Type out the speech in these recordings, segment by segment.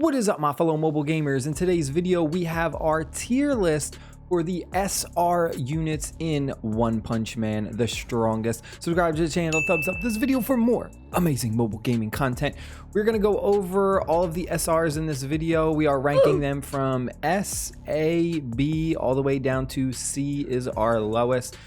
What is up, my fellow mobile gamers? In today's video we have our tier list for the SR units in One Punch Man, the strongest. Subscribe to the channel, thumbs up this video for more amazing mobile gaming content. We're gonna go over all of the SRs in this video. We are ranking them from S, A, B, all the way down to C is our lowest.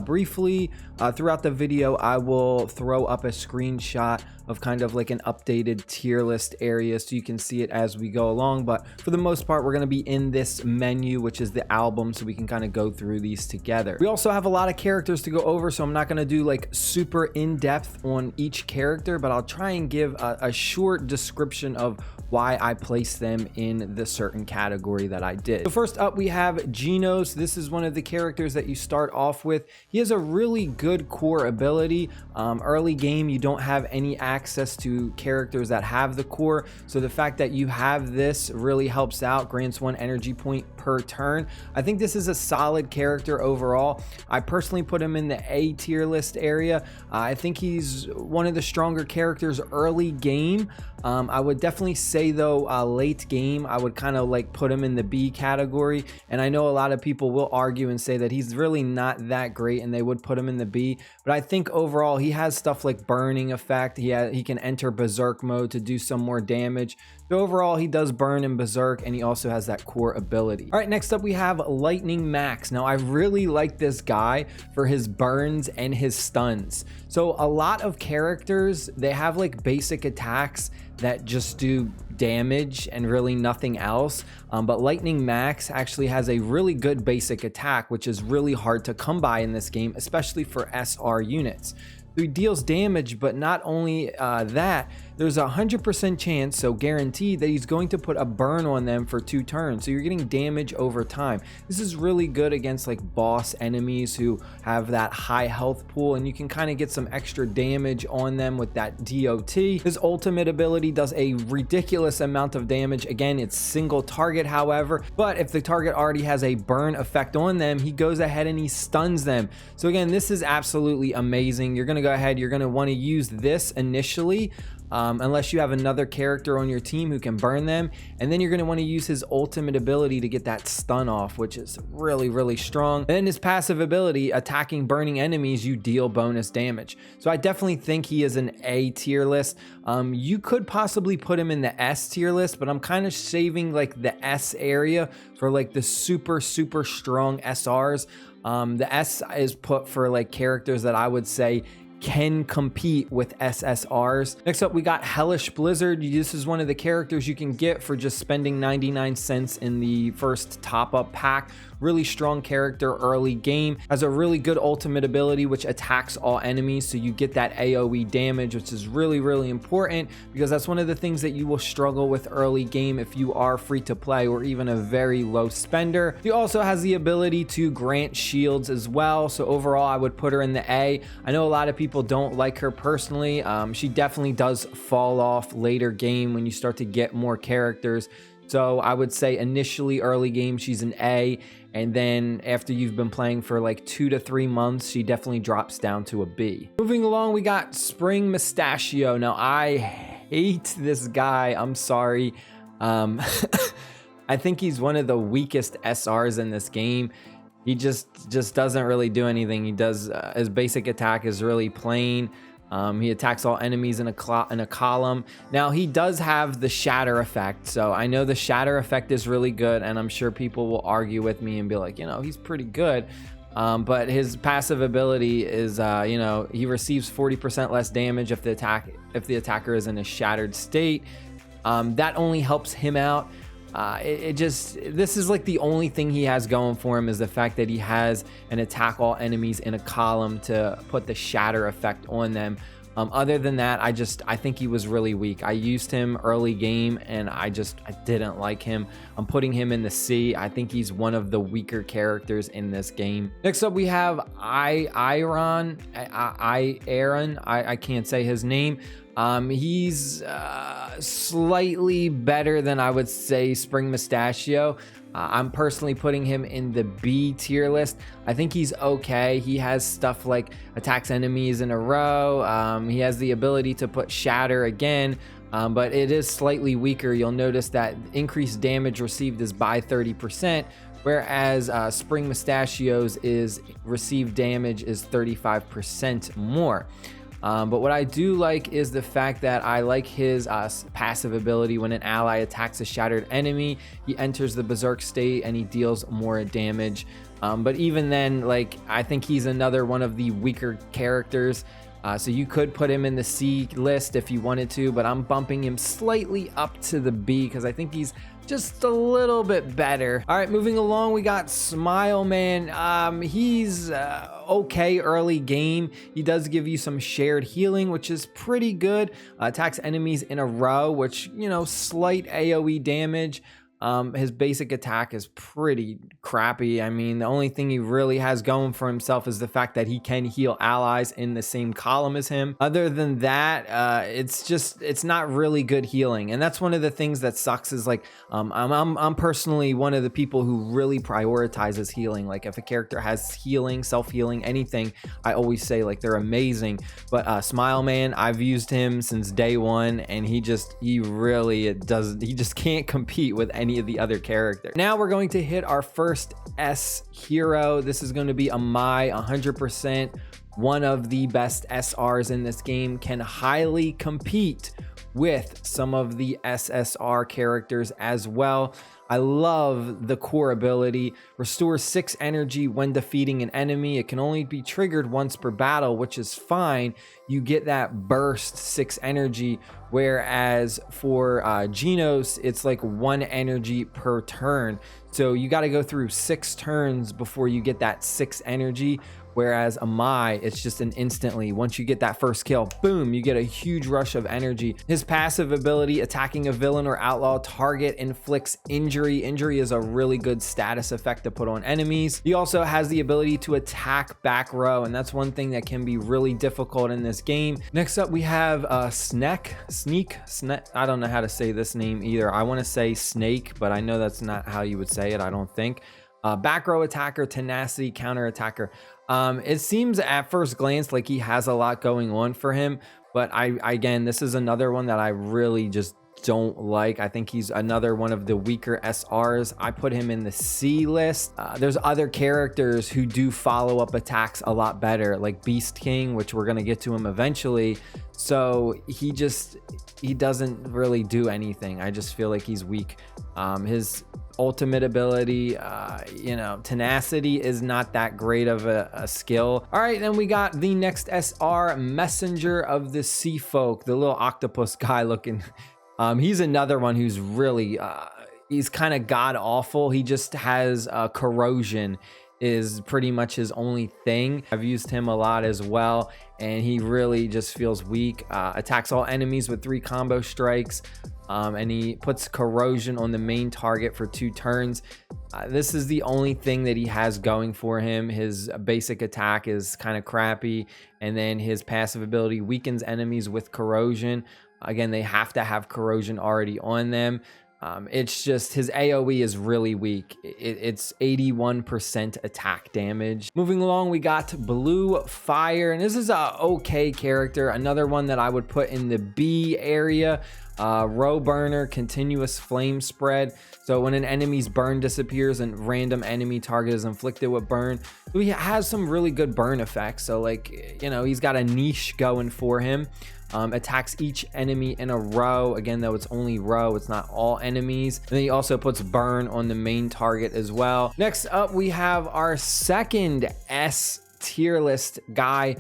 Briefly, throughout the video, I will throw up a screenshot of kind of like an updated tier list area so you can see it as we go along. But for the most part, we're going to be in this menu, which is the album, so we can kind of go through these together. We also have a lot of characters to go over, so I'm not going to do like super in-depth on each character, but I'll try and give a short description of why I placed them in the certain category that I did. So first up, we have Genos. This is one of the characters that you start off with. He has a really good core ability. Early game, you don't have any access to characters that have the core, so the fact that you have this really helps out. Grants 1 energy point per turn. I think this is a solid character overall. I personally put him in the A tier list area. I think he's one of the stronger characters early game. I would definitely say though, late game, I would kind of like put him in the B category. And I know a lot of people will argue and say that he's really not that great and they would put him in the B. But I think overall he has stuff like burning effect. He can enter berserk mode to do some more damage. So overall, he does burn in berserk, and he also has that core ability. All right, next up we have Lightning Max. Now I really like this guy for his burns and his stuns. So a lot of characters, they have like basic attacks that just do damage and really nothing else, but Lightning Max actually has a really good basic attack, which is really hard to come by in this game, especially for SR units. So he deals damage, but not only that, there's a 100% chance, so guaranteed, that he's going to put a burn on them for 2 turns. So you're getting damage over time. This is really good against like boss enemies who have that high health pool, and you can kind of get some extra damage on them with that DOT. His ultimate ability does a ridiculous amount of damage. Again, it's single target, however, but if the target already has a burn effect on them, he goes ahead and he stuns them. So again, this is absolutely amazing. You're going to go ahead, you're going to want to use this initially, unless you have another character on your team who can burn them, and then you're going to want to use his ultimate ability to get that stun off, which is really strong. And then his passive ability, attacking burning enemies, you deal bonus damage. So I definitely think he is an A tier list. You could possibly put him in the S tier list, but I'm kind of saving like the S area for like the super strong SRs. The S is put for like characters that I would say can compete with SSRs. Next up, we got Hellish Blizzard. This is one of the characters you can get for just spending 99 cents in the first top-up pack. Really strong character early game. Has a really good ultimate ability which attacks all enemies, so you get that AoE damage, which is really important, because that's one of the things that you will struggle with early game if you are free to play or even a very low spender. He also has the ability to grant shields as well, so overall I would put her in the A. I know a lot of people don't like her personally. She definitely does fall off later game when you start to get more characters. So I would say initially early game she's an A, and then after you've been playing for like 2 to 3 months, she definitely drops down to a B. Moving along, we got Spring Mustachio. Now I hate this guy, I'm sorry. I think he's one of the weakest SRs in this game. He just doesn't really do anything. He does his basic attack is really plain. He attacks all enemies in a column. Now he does have the shatter effect, so I know the shatter effect is really good, and I'm sure people will argue with me and be like, you know, he's pretty good. But his passive ability is, you know, he receives 40% less damage if the attacker is in a shattered state. That only helps him out. This is like the only thing he has going for him is the fact that he has an attack all enemies in a column to put the shatter effect on them. Other than that, I think he was really weak. I used him early game and I didn't like him. I'm putting him in the C. I think he's one of the weaker characters in this game. Next up, we have Aaron. I can't say his name. He's slightly better than I would say Spring Mustachio. I'm personally putting him in the B tier list. I think he's okay. He has stuff like attacks enemies in a row. He has the ability to put shatter again. but it is slightly weaker. You'll notice that increased damage received is by 30%, whereas Spring Mustachios is received damage is 35% more. But what I do like is the fact that I like his passive ability. When an ally attacks a shattered enemy, he enters the berserk state and he deals more damage. But even then, like, I think he's another one of the weaker characters. So you could put him in the C list if you wanted to, but I'm bumping him slightly up to the B because I think he's just a little bit better. All right, moving along, we got Smile Man. He's okay early game. He does give you some shared healing, which is pretty good. Attacks enemies in a row, which, you know, slight AoE damage. His basic attack is pretty crappy. I mean, the only thing he really has going for himself is the fact that he can heal allies in the same column as him. Other than that, it's not really good healing. And that's one of the things that sucks is like, I'm personally one of the people who really prioritizes healing. Like if a character has healing, self-healing, anything, I always say like they're amazing. But Smile Man, I've used him since day one, and he just can't compete with any of the other characters. Now we're going to hit our first S hero. This is going to be a Mai, 100%. One of the best SRs in this game, can highly compete with some of the SSR characters as well. I love the core ability. Restores 6 energy when defeating an enemy. It can only be triggered once per battle, which is fine. You get that burst 6 energy, whereas for Genos, it's like 1 energy per turn. So you got to go through 6 turns before you get that 6 energy. Whereas a Mai, it's just an instantly. Once you get that first kill, boom, you get a huge rush of energy. His passive ability, attacking a villain or outlaw target, inflicts injury. Injury is a really good status effect to put on enemies. He also has the ability to attack back row, and that's one thing that can be really difficult in this game. Next up, we have Sneak. I don't know how to say this name either. I want to say Snake, but I know that's not how you would say it, I don't think. Back row attacker, tenacity, counter attacker. It seems at first glance like he has a lot going on for him, but again, this is another one that I really just don't like. I think he's another one of the weaker SRs. I put him in the C list. There's other characters who do follow-up attacks a lot better, like Beast King, which we're going to get to him eventually. So he doesn't really do anything. I just feel like he's weak. His ultimate ability, tenacity is not that great of a skill. All right, then we got the next SR, Messenger of the Sea Folk, the little octopus guy looking. He's another one who's really, he's kind of god awful. He just has corrosion is pretty much his only thing. I've used him a lot as well, and he really just feels weak. Attacks all enemies with 3 combo strikes, and he puts corrosion on the main target for 2 turns. This is the only thing that he has going for him. His basic attack is kind of crappy, and then his passive ability weakens enemies with corrosion. Again, they have to have corrosion already on them. It's just his AoE is really weak. It's 81% attack damage. Moving along, we got Blue Fire, and this is a okay character. Another one that I would put in the B area. Row burner, continuous flame spread. So when an enemy's burn disappears and random enemy target is inflicted with burn, so he has some really good burn effects. So like, he's got a niche going for him. Attacks each enemy in a row. Again, though, it's only row, it's not all enemies. And then he also puts burn on the main target as well. Next up, we have our second S tier list guy,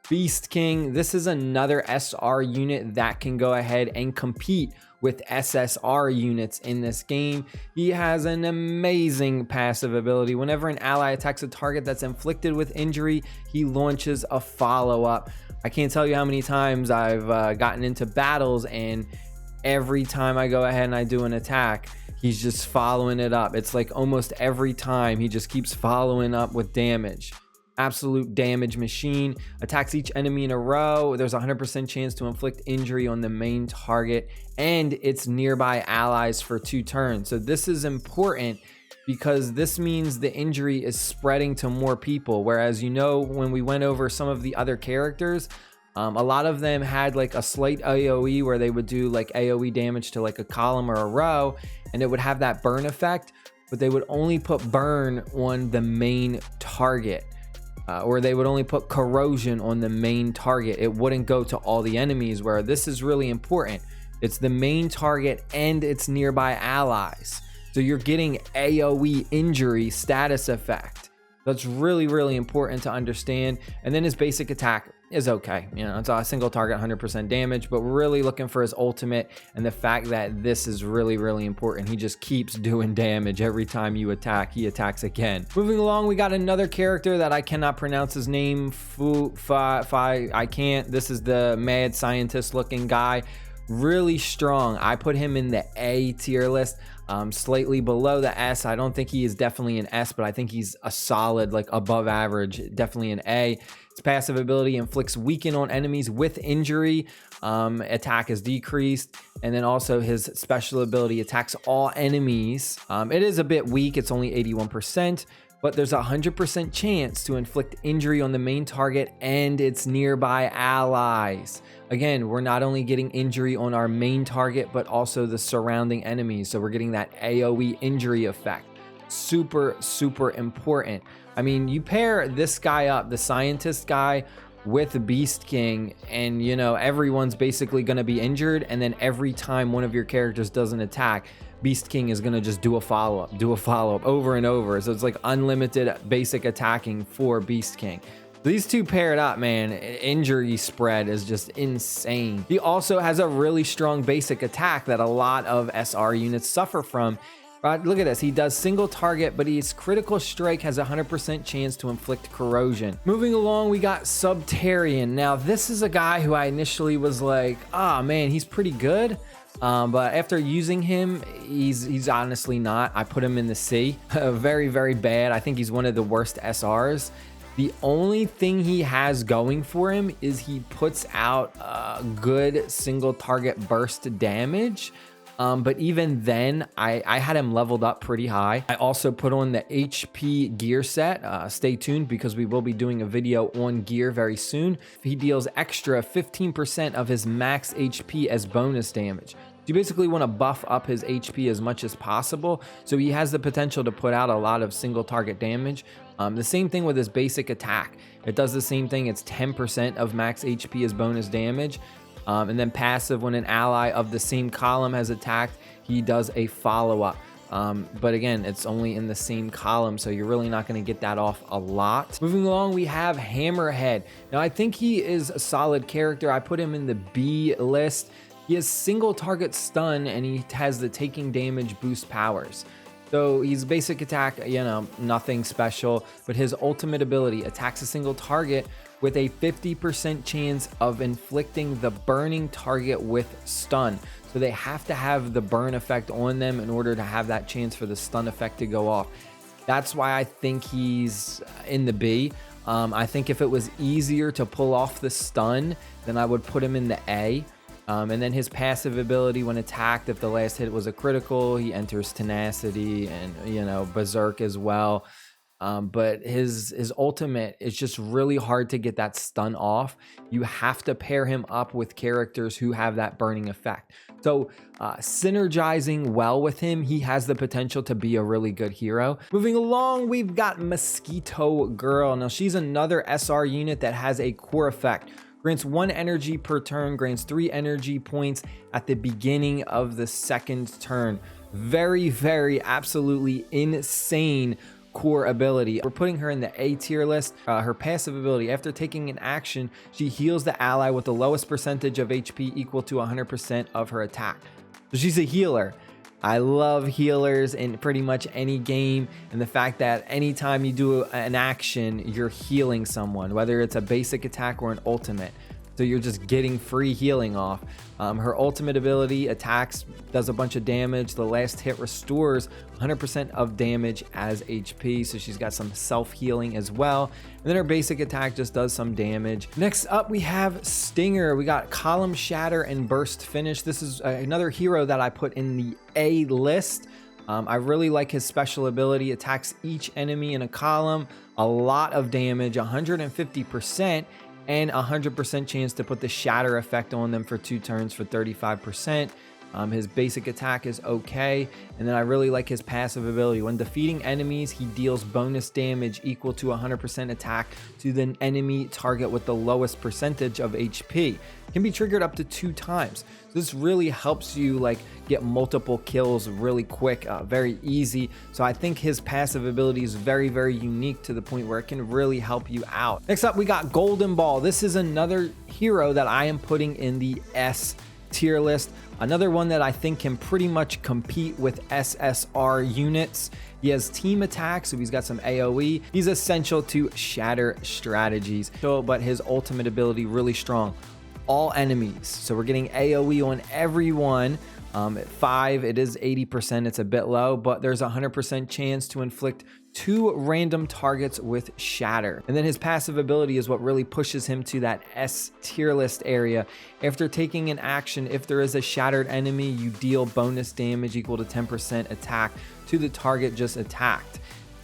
Beast King. This is another SR unit that can go ahead and compete with SSR units in this game. He has an amazing passive ability. Whenever an ally attacks a target that's inflicted with injury, he launches a follow-up. I can't tell you how many times I've gotten into battles, and every time I go ahead and I do an attack, he's just following it up. It's like almost every time he just keeps following up with damage. Absolute damage machine. Attacks each enemy in a row. There's a 100% chance to inflict injury on the main target and its nearby allies for 2 turns. So this is important because this means the injury is spreading to more people. Whereas, when we went over some of the other characters, A lot of them had like a slight AoE where they would do like AoE damage to like a column or a row, and it would have that burn effect, but they would only put burn on the main target. Or they would only put corrosion on the main target. It wouldn't go to all the enemies, where this is really important. It's the main target and its nearby allies. So you're getting AoE injury status effect. That's really, really important to understand. And then his basic attack is okay. You know, it's a single target, 100% damage, but we're really looking for his ultimate and the fact that this is really, really important. He just keeps doing damage every time you attack. He attacks again. Moving along, we got another character that I cannot pronounce his name. I can't. This is the mad scientist looking guy. Really strong. I put him in the A tier list, slightly below the S. I don't think he is definitely an S, but I think he's a solid, like above average, definitely an A. His passive ability inflicts weaken on enemies with injury. Attack is decreased. And then also his special ability attacks all enemies. It is a bit weak. It's only 81%. But there's a 100% chance to inflict injury on the main target and its nearby allies. Again, we're not only getting injury on our main target, but also the surrounding enemies. So we're getting that AoE injury effect. Super, super important. I mean, you pair this guy up, the scientist guy, with Beast King, and you know, everyone's basically going to be injured. And then every time one of your characters does an attack, Beast King is going to just do a follow-up over and over. So it's like unlimited basic attacking for Beast King. These two paired up, man, injury spread is just insane. He also has a really strong basic attack that a lot of SR units suffer from. Look at this. He does single target, but his critical strike has a 100% chance to inflict corrosion. Moving along, we got Subterranean. Now, this is a guy who I initially was like, ah, man, he's pretty good. But after using him, he's honestly not. I put him in the C. Very, very bad. I think he's one of the worst SRs. The only thing he has going for him is he puts out good single target burst damage. But even then, I had him leveled up pretty high. I also put on the HP gear set. Stay tuned because we will be doing a video on gear very soon. He deals extra 15% of his max HP as bonus damage. You basically want to buff up his HP as much as possible. So he has the potential to put out a lot of single target damage. The same thing with his basic attack. It does the same thing. It's 10% of max HP as bonus damage. And then passive, when an ally of the same column has attacked, he does a follow-up. But again, it's only in the same column, so you're really not going to get that off a lot. Moving along, we have Hammerhead. Now, I think he is a solid character. I put him in the B list. He has single target stun, and he has the taking damage boost powers. So his basic attack, you know, nothing special, but his ultimate ability attacks a single target with a 50% chance of inflicting the burning target with stun. So they have to have the burn effect on them in order to have that chance for the stun effect to go off. That's why I think he's in the B. I think if it was easier to pull off the stun, then I would put him in the A. And then his passive ability, when attacked, if the last hit was a critical, he enters tenacity and, you know, berserk as well. But his ultimate is just really hard to get that stun off. You have to pair him up with characters who have that burning effect. So synergizing well with him, he has the potential to be a really good hero. Moving along, we've got Mosquito Girl. Now, she's another SR unit that has a core effect. Grants 1 energy per turn, grants 3 energy points at the beginning of the second turn. Very, very, absolutely insane core ability. We're putting her in the A tier list. Her passive ability, after taking an action, she heals the ally with the lowest percentage of HP equal to 100% of her attack. So she's a healer. I love healers in pretty much any game, and the fact that anytime you do an action, you're healing someone, whether it's a basic attack or an ultimate. So you're just getting free healing off. Her ultimate ability attacks, does a bunch of damage. The last hit restores 100% of damage as HP. So she's got some self-healing as well. And then her basic attack just does some damage. Next up, we have Stinger. We got Column Shatter and Burst Finish. This is another hero that I put in the A list. I really like his special ability. Attacks each enemy in a column. A lot of damage, 150%. and 100% chance to put the shatter effect on them for 2 turns for 35%. His basic attack is okay, and then I really like his passive ability. When defeating enemies, he deals bonus damage equal to 100% attack to the enemy target with the lowest percentage of HP. It can be triggered up to 2 times. This really helps you like get multiple kills really quick, very easy. So I think his passive ability is very, very unique to the point where it can really help you out. Next up, we got Golden Ball. This is another hero that I am putting in the S tier list. Another one that I think can pretty much compete with SSR units. He has team attack, so he's got some AoE. He's essential to shatter strategies. But his ultimate ability really strong. All enemies. So we're getting AoE on everyone. At 5, it is 80%. It's a bit low, but there's a 100% chance to inflict 2 random targets with shatter. And then his passive ability is what really pushes him to that S tier list area. After taking an action, if there is a shattered enemy, you deal bonus damage equal to 10% attack to the target just attacked.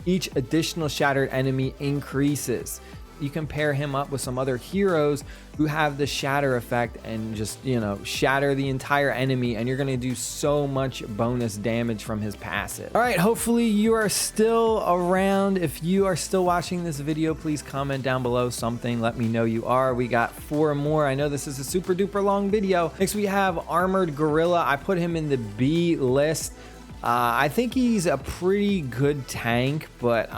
Each additional shattered enemy increases. You can pair him up with some other heroes who have the shatter effect and just, you know, shatter the entire enemy, and you're going to do so much bonus damage from his passive. All right, hopefully you are still around. If you are still watching this video, please comment down below something. Let me know you are. We got 4 more. I know this is a super duper long video. Next, we have Armored Gorilla. I put him in the B list. I think he's a pretty good tank, but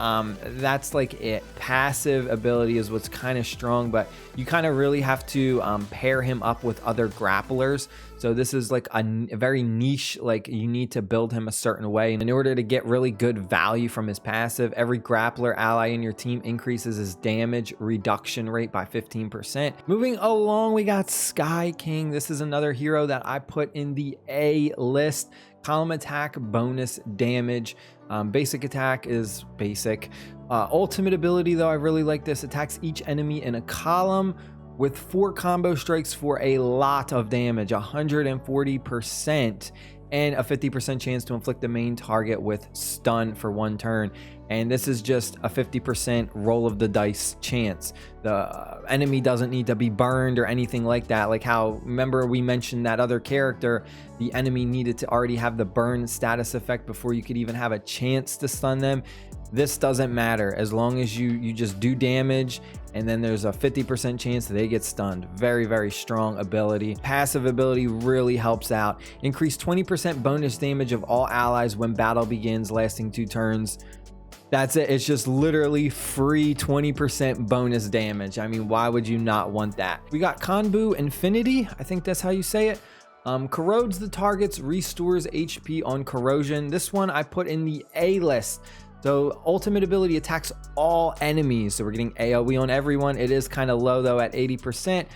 that's like it. Passive ability is what's kind of strong, but you kind of really have to pair him up with other grapplers. So this is like a very niche, like you need to build him a certain way. And in order to get really good value from his passive, every grappler ally in your team increases his damage reduction rate by 15%. Moving along, we got Sky King. This is another hero that I put in the A list. Column attack, bonus damage. Basic attack is basic. Ultimate ability, though, I really like this. Attacks each enemy in a column with 4 combo strikes for a lot of damage, 140%, and a 50% chance to inflict the main target with stun for 1 turn. And this is just a 50% roll of the dice chance. The enemy doesn't need to be burned or anything like that. Like how, remember we mentioned that other character, the enemy needed to already have the burn status effect before you could even have a chance to stun them. This doesn't matter as long as you just do damage, and then there's a 50% chance that they get stunned. Very, very strong ability. Passive ability really helps out. Increase 20% bonus damage of all allies when battle begins, lasting 2 turns. That's it. It's just literally free 20% bonus damage. I mean, why would you not want that? We got Konbu Infinity. I think that's how you say it. Corrodes the targets, restores HP on corrosion. This one I put in the A list. So ultimate ability attacks all enemies. So we're getting AoE on everyone. It is kind of low though at 80%.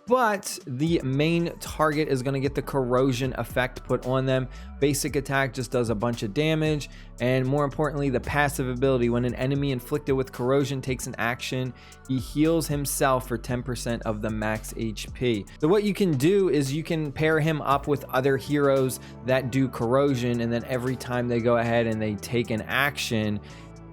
But the main target is going to get the corrosion effect put on them. Basic attack just does a bunch of damage. And more importantly, the passive ability. When an enemy inflicted with corrosion takes an action, he heals himself for 10% of the max HP. So what you can do is you can pair him up with other heroes that do corrosion. And then every time they go ahead and they take an action,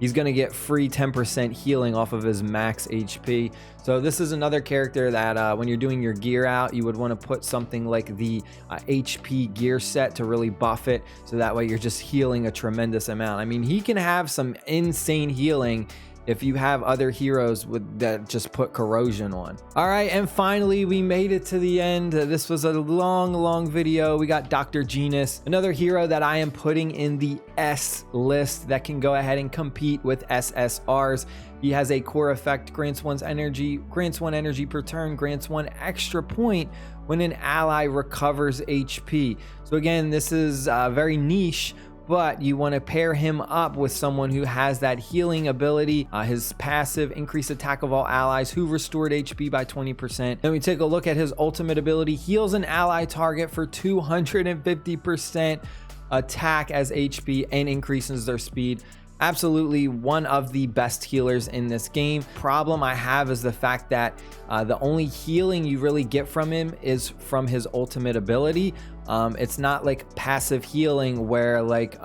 he's going to get free 10% healing off of his max HP. So this is another character that when you're doing your gear out, you would want to put something like the HP gear set to really buff it. So that way you're just healing a tremendous amount. I mean, he can have some insane healing if you have other heroes that just put corrosion on. All right, and finally we made it to the end. This was a long video. We got Dr. Genius, another hero that I am putting in the S list that can go ahead and compete with SSRs. He has a core effect, grants 1 energy per turn, grants 1 extra point when an ally recovers HP. So again, this is very niche, but you want to pair him up with someone who has that healing ability. His passive, increase attack of all allies who restored HP by 20%. Then we take a look at his ultimate ability, heals an ally target for 250% attack as HP and increases their speed. Absolutely one of the best healers in this game. Problem I have is the fact that the only healing you really get from him is from his ultimate ability. It's not like passive healing where like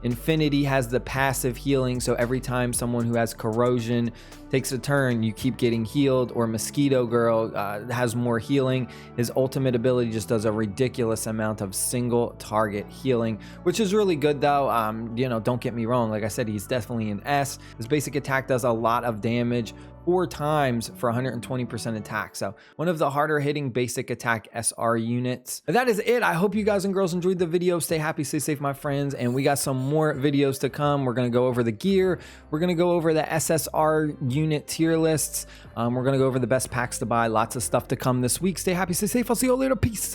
Infinity has the passive healing, so every time someone who has corrosion takes a turn, you keep getting healed, or Mosquito Girl has more healing. His ultimate ability just does a ridiculous amount of single target healing, which is really good though. You know, don't get me wrong, like I said, he's definitely an S. His basic attack does a lot of damage, 4 times for 120% attack. So one of the harder hitting basic attack SR units. And that is it. I hope you guys and girls enjoyed the video. Stay happy, stay safe, my friends. And we got some more videos to come. We're going to go over the gear. We're going to go over the SSR unit tier lists. We're going to go over the best packs to buy. Lots of stuff to come this week. Stay happy, stay safe. I'll see you all later. Peace.